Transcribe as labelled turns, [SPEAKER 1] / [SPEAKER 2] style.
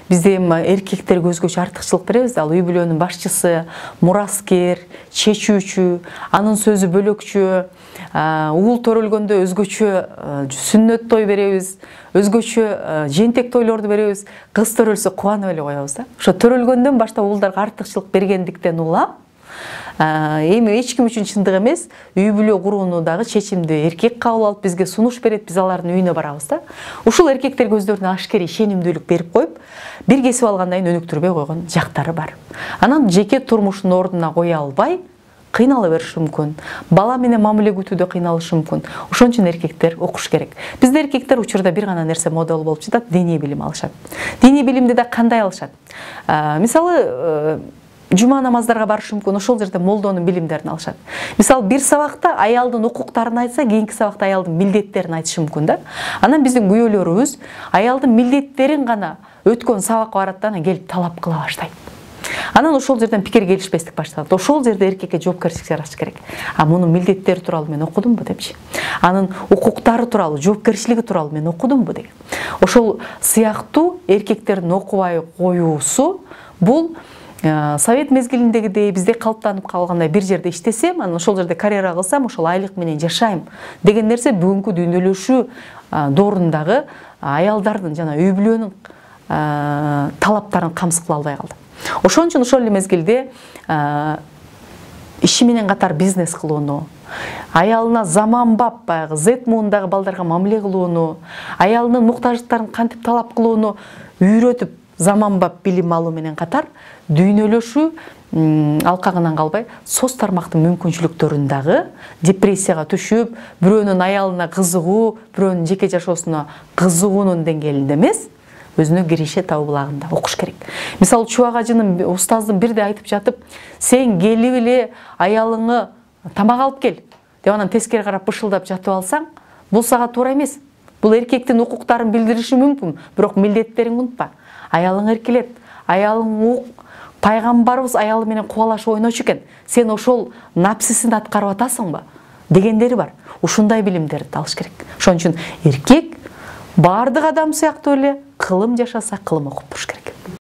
[SPEAKER 1] бизде эркектерге өзгөчө артыкчылык беребиз да. Ал үй бүлөнүн башчысы, мураскер, чечүүчү, анын сөзү бөлөкчү, уул төрөлгөндө өзгөчө сүннөт той беребиз, өзгөчө жентек тойлорду беребиз. Кыз төрөлсө кубанып эле коебуз да. Ошо төрөлгөндөн баштап уулдарга артыкчылык бергендиктен улам, эми эч ким үчүн чындык эмес, үй бүлө курууну дагы чечимди эркек кабыл алып бизге сунуш берет, биз алардын үйүнө барабыз да. Ушул эркектерге өздөрүнө ашкери ишенимдүүлүк берип коюп, бир кесип алгандан кийин өнүктүрбөй койгон жактары бар. Анан жеке турмушун ордуна кое албай кыйнала бериши мүмкүн. Бала менен мамиле күтүүдө кыйналышы мүмкүн. Ошон үчүн эркектер окуш керек. Бизде эркектер учурда бир гана нерсе модал болуп жатат, диний билим алышат. Диний билимди да кандай алышат? Мисалы, жума намаздарга барышы мүмкүн, ошол жерде молдонун билимдерин алышат. Мисалы, бир сабакта аялдын укуктарын айтса, кийинки сабакта аялдын милдеттерин айтышы мүмкүн да. Анан биздин күйөөлөрүбүз аялдын милдеттерин гана өткөн сабакка барат да, анан келип талап кыла баштайт. Анан ошол жерден пикир келишпестик башталат. Ошол жерде эркекке жоопкерчилик жаратыш керек. Мунун милдеттери тууралуу мен окудумбу депчи. Анын укуктары тууралуу, жоопкерчилиги тууралуу мен окудумбу деген. Ошол сыяктуу эркектердин окубай коюусу бул Совет мезгилиндегидей бизде калыптанып калгандай бир жерде иштесем, анан ошол жерде карьера кылсам, ошол айлык менен жашайм деген нерсе бүгүнкү дүйнөлөшүү доорундагы аялдардын жана үй бүлөнүн талаптарын камсыз кыла албай калды. Ошон үчүн ошол эле мезгилде иши менен катар бизнес кылууну, аялына заманбап баягы Z муундагы балдарга мамиле кылууну, аялынын муктаждыктарын кантип талап кылууну үйрөтүп, заманбап билим алуу менен катар дүйнөлөшүү алкагынан калбай соц тармактын мүмкүнчүлүктөрүн дагы депрессияга түшүп, бирөөнүн аялына кызыгуу, бирөөнүн жеке жашоосуна кызыгуунун деңгээлинде эмес, өзүнө киреше табуу булагында окуш керек. Мисалы, Чубак ажынын устаздын бирде айтып жатып, сен келип эле аялыңы тамак алып кел деп анан тескери карап бышылдап жатып алсаң, бул сага туура эмес. Бул эркектин укуктарын билдириши мүмкүн, бирок милдеттериңди унутпа. Аялың эркелет, аялың ук, пайгамбарыбыз аялы менен кубалашып ойночу экен. Сен ошол напсисин аткарып атасыңбы? Дегендери бар. Ушундай билимдерди алыш керек. Ошон үчүн эркек бардык адам сыяктуу эле кылым жашаса, кылым окуп туруш керек.